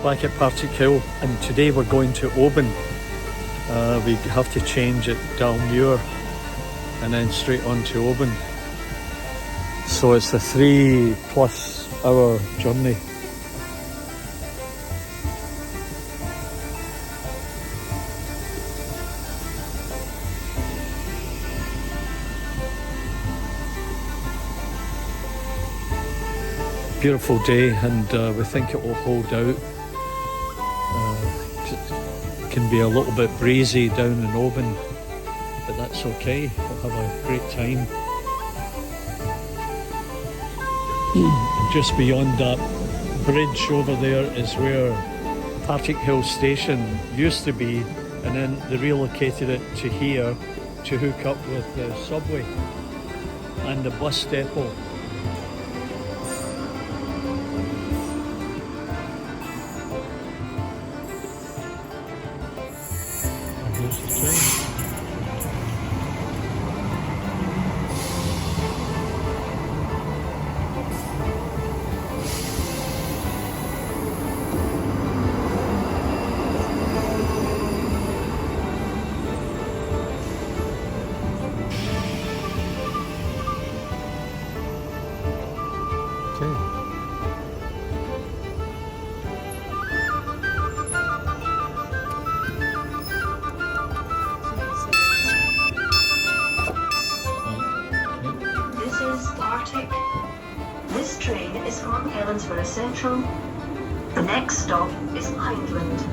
back at Partickhill, and today we're going to Oban. We have to change at Dalmuir and then straight on to Oban. So it's a 3+ hour journey. Beautiful day, and we think it will hold out. It can be a little bit breezy down in Oban, but that's okay. We'll have a great time. And just beyond that bridge over there is where Partickhill station used to be, and then they relocated it to here to hook up with the subway and the bus depot. This train is from Helensburgh Central. The next stop is Highland.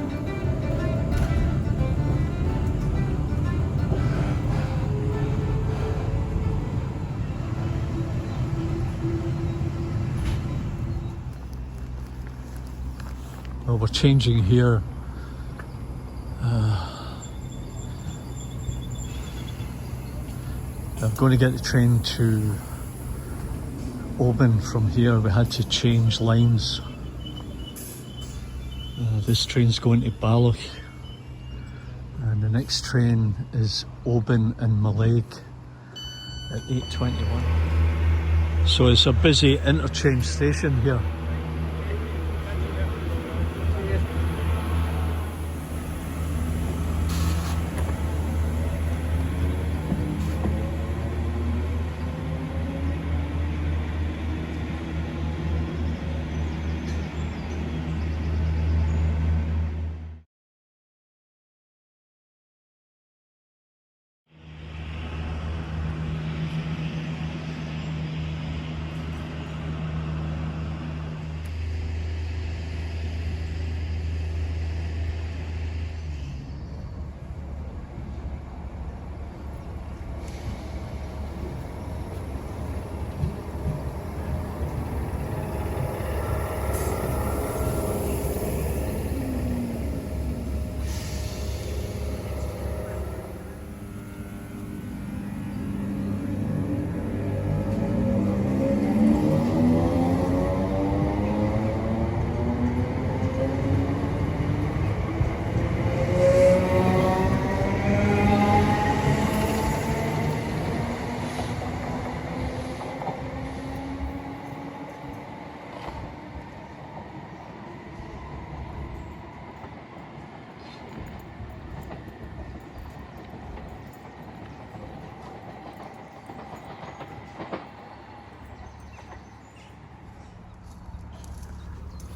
Well, we're changing here. I'm going to get the train to Oban from here. We had to change lines. This train's going to Balloch, and the next train is Oban and Mallaig at 8:21. So it's a busy interchange station here.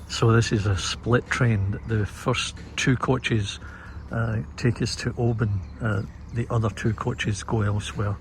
So this is a split train. The first two coaches take us to Oban. The other two coaches go elsewhere.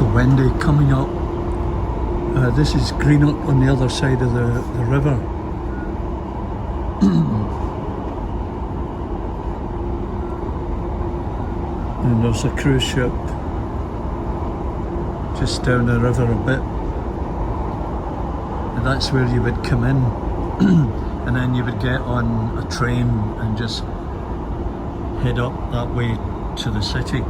so windy coming up. This is Greenock on the other side of the river. And there's a cruise ship just down the river a bit. And that's where you would come in. And then you would get on a train and just head up that way to the city.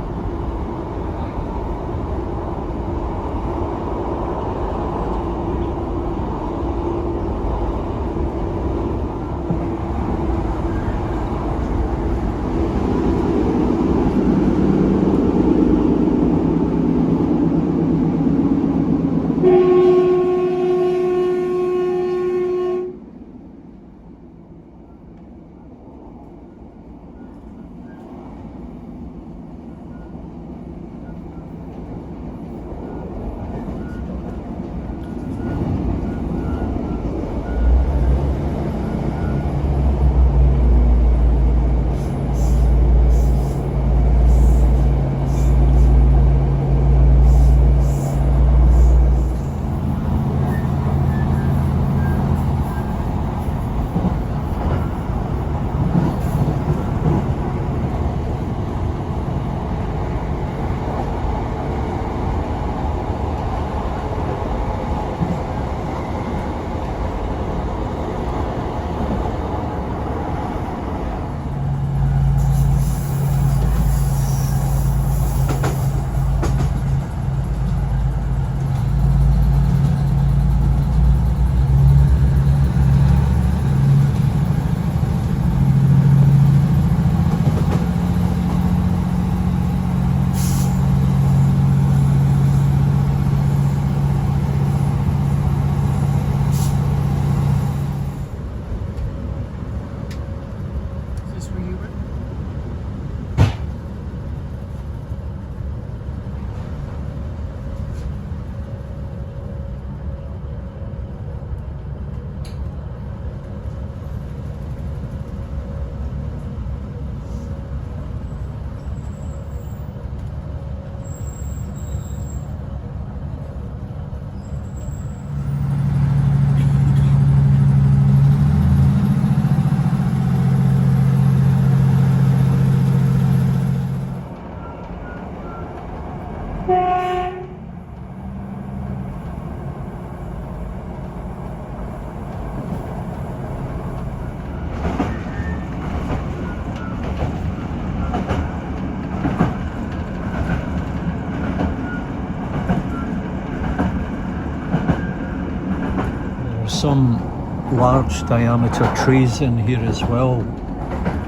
Some large diameter trees in here as well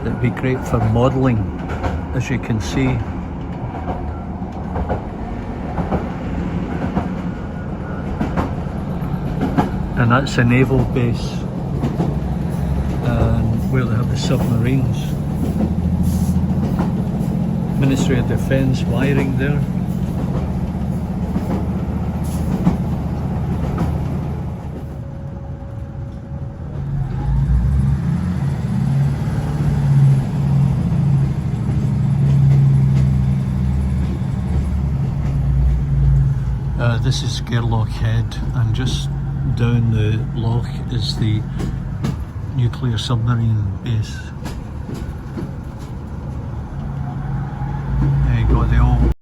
that'd be great for modelling, as you can see. And that's a naval base, and where they have the submarines. Ministry of Defence wiring there. This is Gairloch Head, and just down the loch is the nuclear submarine base. There you go, the old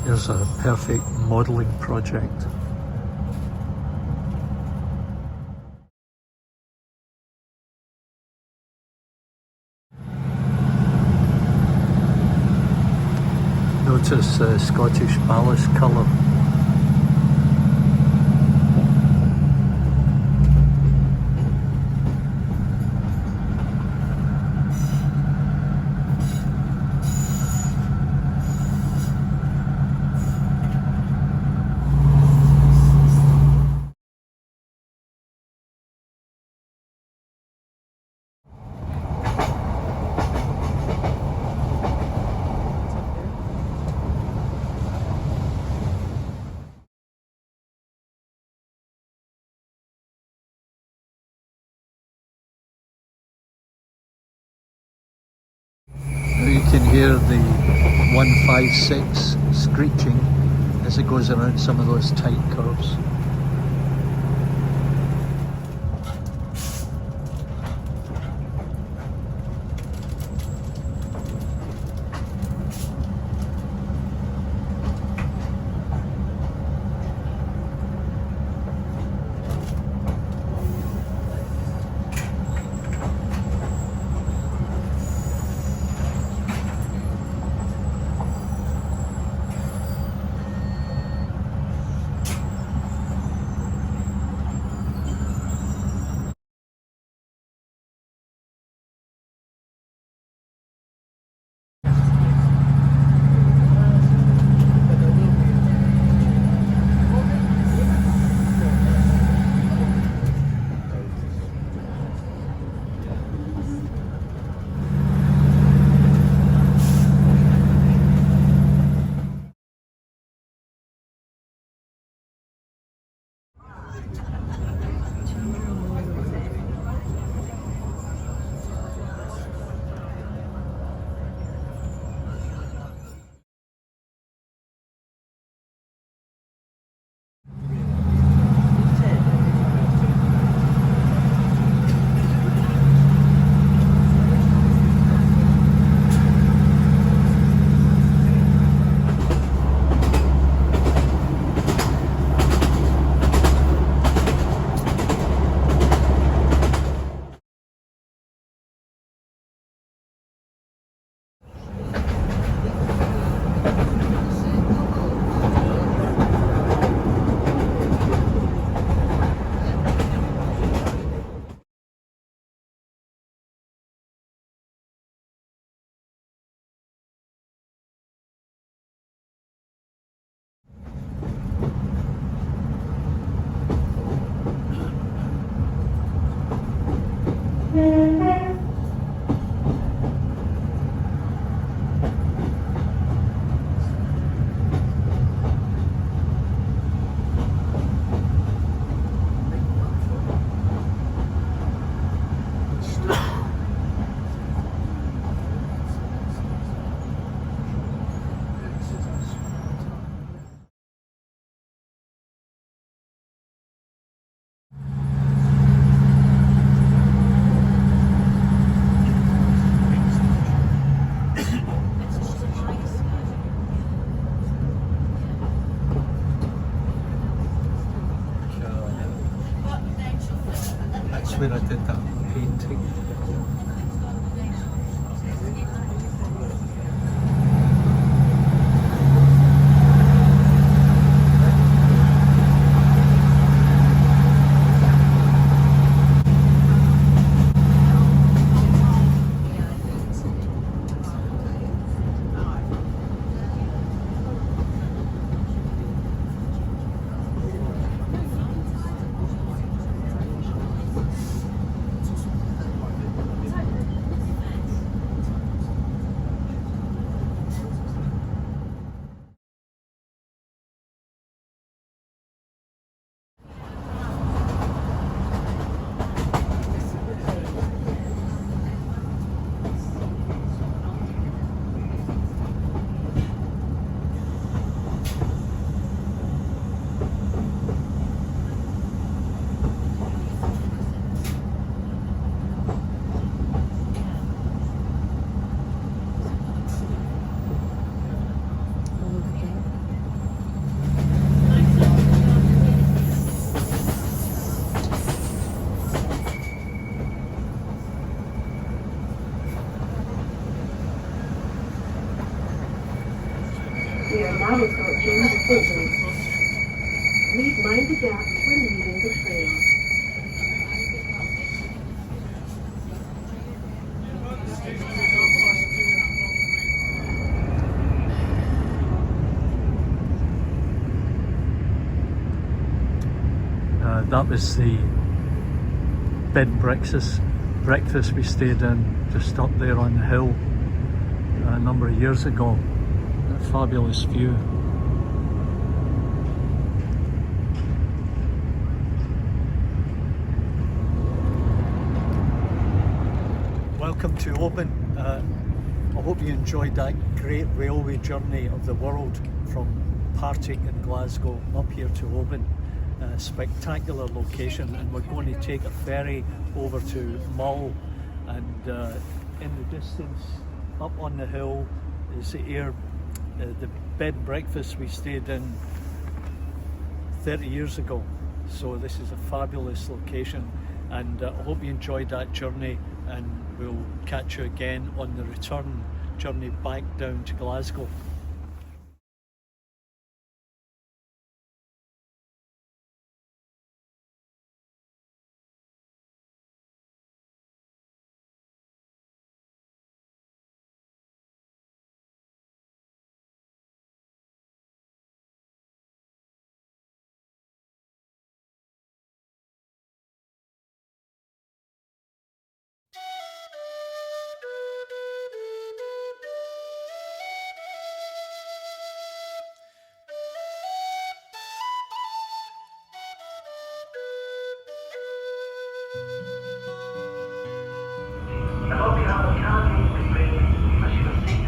Here's a perfect modelling project. Notice the Scottish ballast colour. You can hear the 156 screeching as it goes around some of those tight curves. now approaching Oban. Please mind the gaps when leaving the trail. That was the bed and breakfast we stayed in just up there on the hill a number of years ago. A fabulous view. Welcome to Oban. I hope you enjoyed that great railway journey of the world from Partick and Glasgow up here to Oban. A spectacular location, and we're going to take a ferry over to Mull, and in the distance up on the hill is the bed and breakfast we stayed in 30 years ago. So this is a fabulous location, and I hope you enjoyed that journey, and we'll catch you again on the return journey back down to Glasgow. And on behalf of Caledonioan Macbraynes, I should have seen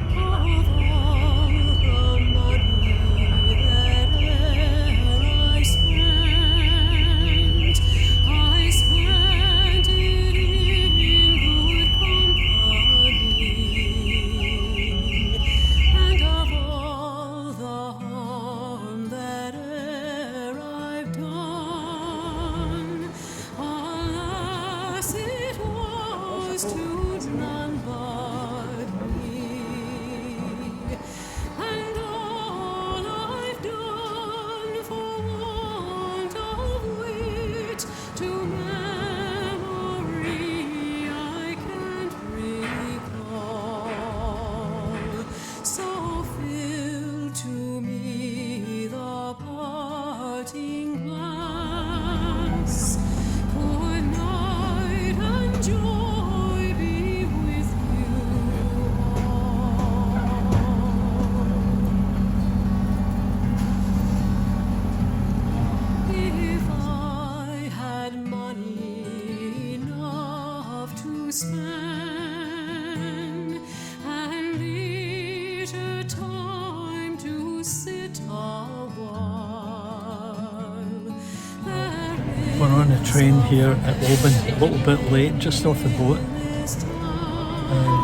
We're on a train here at Oban, a little bit late, just off the boat.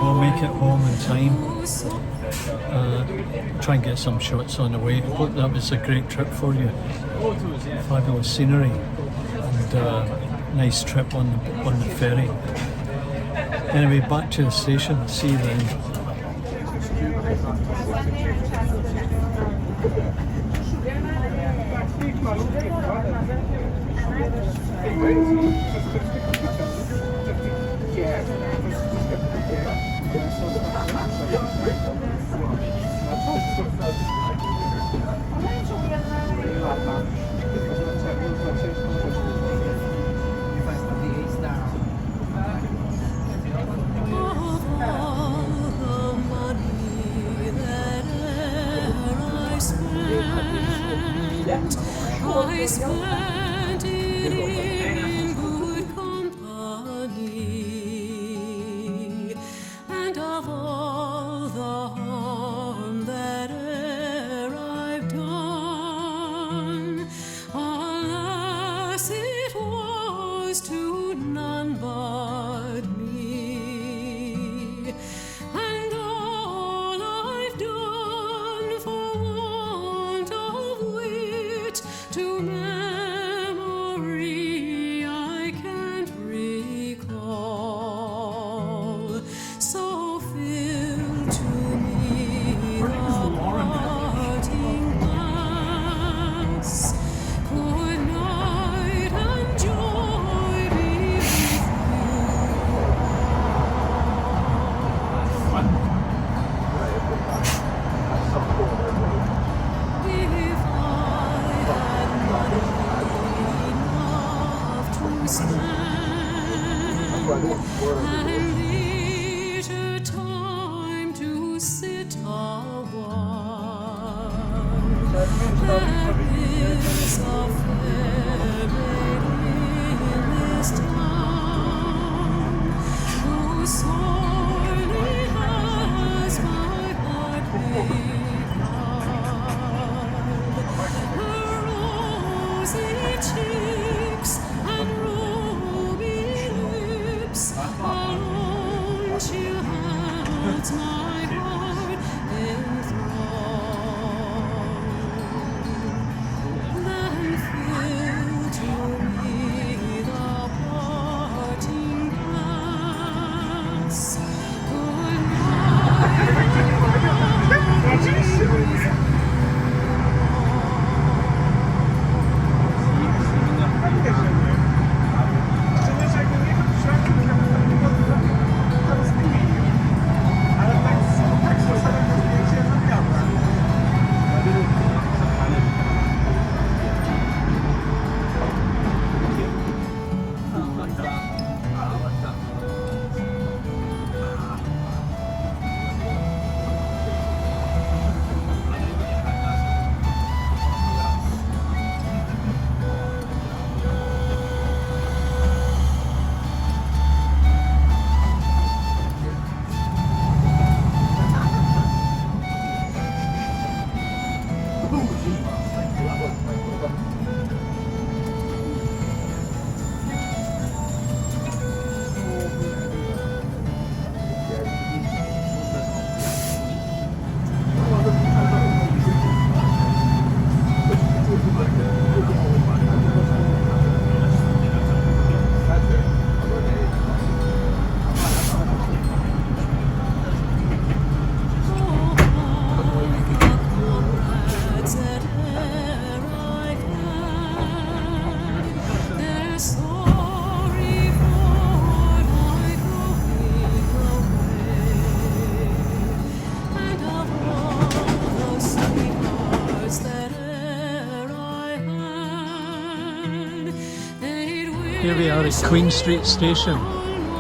We'll make it home in time. Try and get some shots on the way. Hope that was a great trip for you. Fabulous scenery and nice trip on the ferry. Anyway, back to the station. See you then. I spent it in good Here we are at Queen Street Station.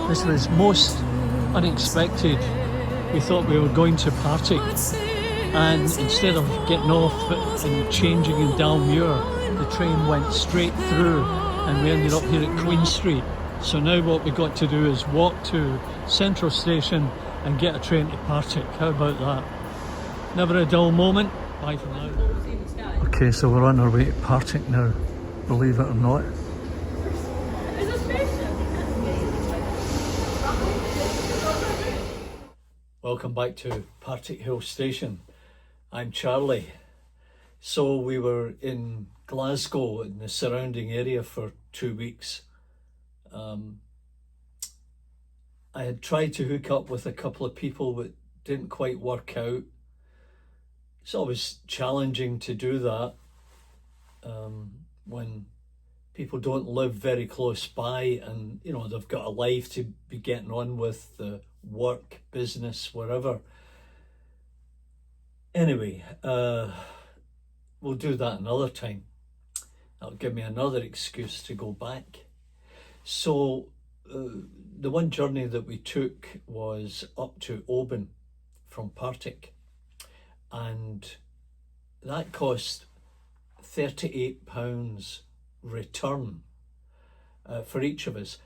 This was most unexpected. We thought we were going to Partick, and instead of getting off and changing in Dalmuir, the train went straight through and we ended up here at Queen Street. So now what we've got to do is walk to Central Station and get a train to Partick. How about that? Never a dull moment. Bye for now. Okay, so we're on our way to Partick now, believe it or not. Welcome back to Partickhill Station. I'm Charlie. So we were in Glasgow and the surrounding area for 2 weeks. I had tried to hook up with a couple of people but didn't quite work out. It's always challenging to do that when people don't live very close by and you know they've got a life to be getting on with, the work, business, wherever. Anyway, we'll do that another time. That'll give me another excuse to go back. So the one journey that we took was up to Oban from Partick, and that cost £38 return for each of us.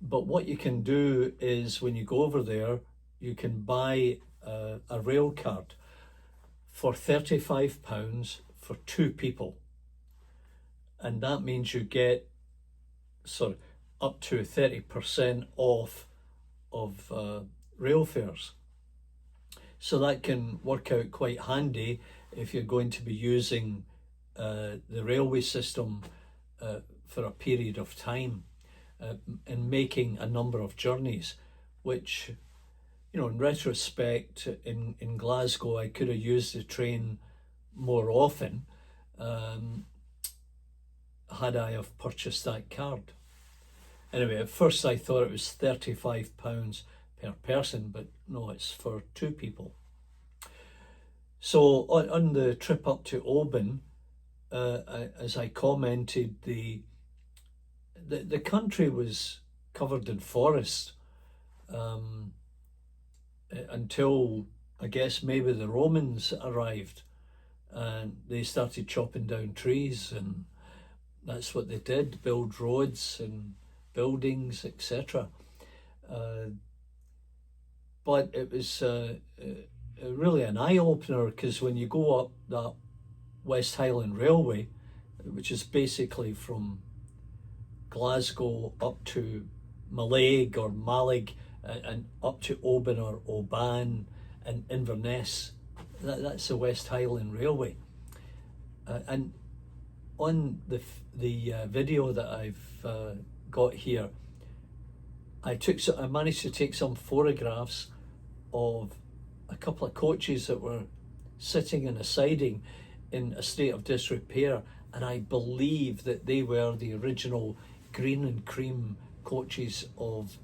But what you can do is when you go over there, you can buy a rail card for £35 for 2 people. And that means you get sort of up to 30% off of rail fares. So that can work out quite handy if you're going to be using the railway system for a period of time. In making a number of journeys, which, you know, in retrospect, in Glasgow, I could have used the train more often had I have purchased that card. Anyway, at first I thought it was £35 per person, but no, it's for 2 people. So on the trip up to Oban, as I commented, the country was covered in forest until I guess maybe the Romans arrived and they started chopping down trees, and that's what they did, build roads and buildings, etc. But it was really an eye-opener, because when you go up that West Highland Railway, which is basically from Glasgow up to Mallaig or Mallig and up to Oban or Oban and Inverness. That's the West Highland Railway. And on the video that I've got here, I managed to take some photographs of a couple of coaches that were sitting in a siding in a state of disrepair, and I believe that they were the original green and cream coaches of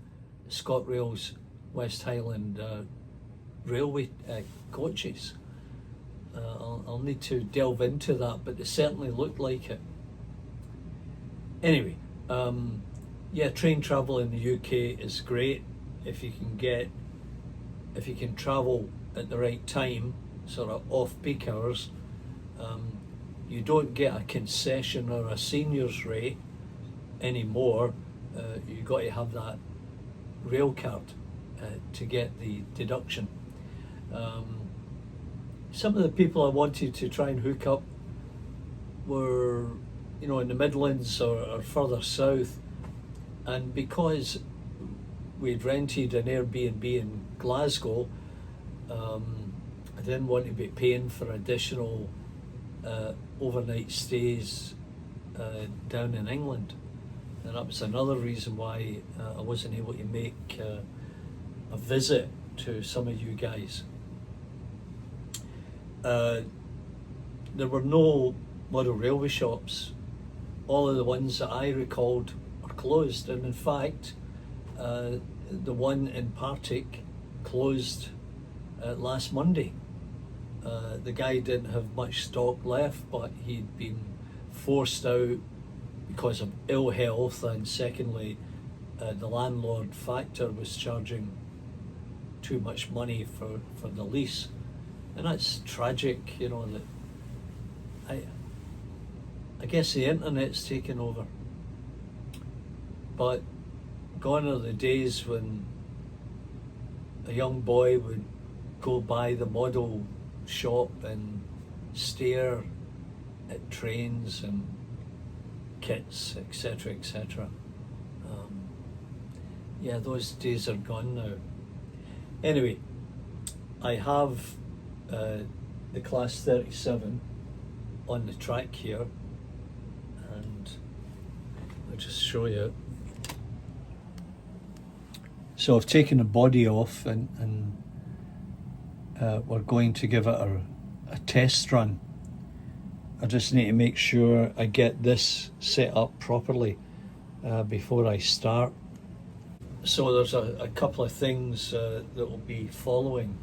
Scotrail's West Highland Railway coaches. I'll need to delve into that, but they certainly looked like it. Anyway, yeah, train travel in the UK is great if you can travel at the right time, sort of off-peak hours. You don't get a concession or a seniors rate anymore. You've got to have that rail card to get the deduction. Some of the people I wanted to try and hook up were, you know, in the Midlands or further south, and because we'd rented an Airbnb in Glasgow, I didn't want to be paying for additional overnight stays down in England, and that was another reason why I wasn't able to make a visit to some of you guys. There were no model railway shops. All of the ones that I recalled are closed, and in fact the one in Partick closed last Monday. The guy didn't have much stock left, but he'd been forced out because of ill health, and secondly the landlord factor was charging too much money for the lease. And that's tragic, you know, that I guess the internet's taken over. But gone are the days when a young boy would go by the model shop and stare at trains and kits, etc., etc. Yeah, those days are gone now. Anyway, I have the Class 37 on the track here, and I'll just show you. So I've taken the body off, and we're going to give it a test run. I just need to make sure I get this set up properly before I start. So there's a couple of things that will be following,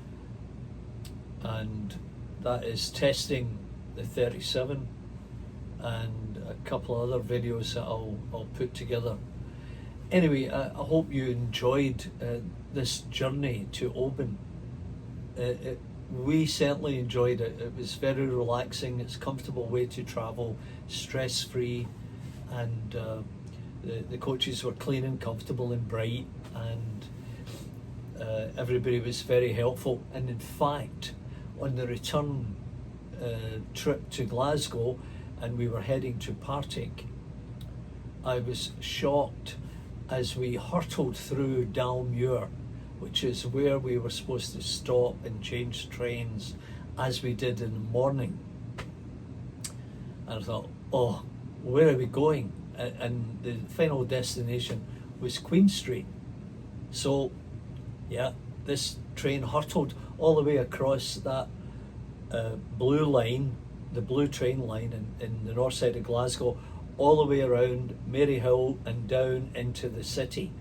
and that is testing the 37 and a couple of other videos that I'll put together. Anyway, I hope you enjoyed this journey to Oban. We certainly enjoyed it. It was very relaxing. It's a comfortable way to travel, stress-free, and the coaches were clean and comfortable and bright, and everybody was very helpful. And in fact, on the return trip to Glasgow, and we were heading to Partick, I was shocked as we hurtled through Dalmuir, which is where we were supposed to stop and change trains, as we did in the morning. And I thought, oh, where are we going? And the final destination was Queen Street. So yeah, this train hurtled all the way across that blue line, the blue train line in the north side of Glasgow, all the way around Maryhill and down into the city,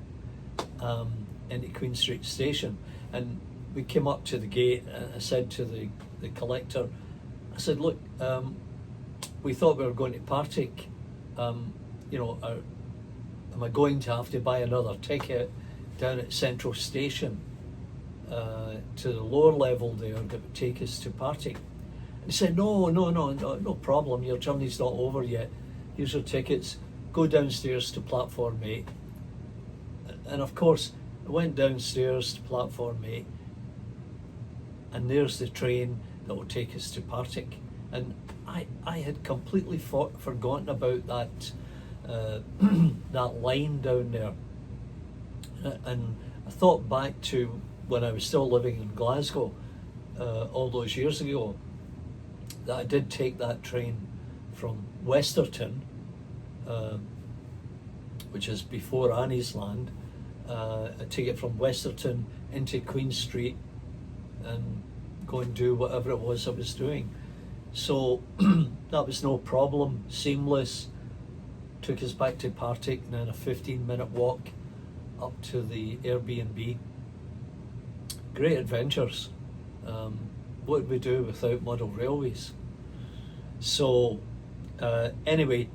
into Queen Street station. And we came up to the gate, and I said to the collector, I said, look, we thought we were going to Partick. You know, am I going to have to buy another ticket down at Central Station to the lower level there that would take us to Partick? And he said, no problem, your journey's not over yet. Here's your tickets, go downstairs to platform 8. And of course, I went downstairs to platform 8, and there's the train that will take us to Partick. And I had completely forgotten about that that line down there, and I thought back to when I was still living in Glasgow all those years ago, that I did take that train from Westerton, which is before Annie's Land. I take it from Westerton into Queen Street and go and do whatever it was I was doing. So that was no problem, seamless. Took us back to Partick and then a 15-minute walk up to the Airbnb. Great adventures. What would we do without model railways? So anyway,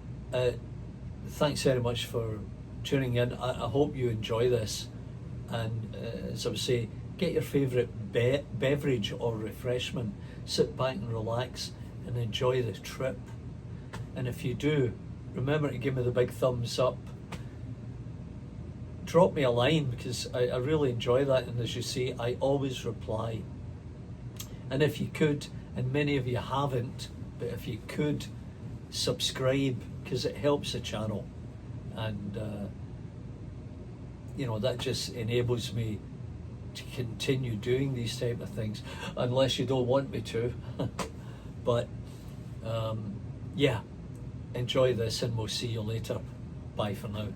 thanks very much for tuning in. I hope you enjoy this, and as I would say, get your favourite beverage or refreshment, sit back and relax and enjoy the trip. And if you do, remember to give me the big thumbs up. Drop me a line, because I really enjoy that, and as you see, I always reply. And if you could, and many of you haven't, but if you could, subscribe, because it helps the channel, and you know, that just enables me to continue doing these type of things, unless you don't want me to. But yeah, enjoy this, and we'll see you later. Bye for now.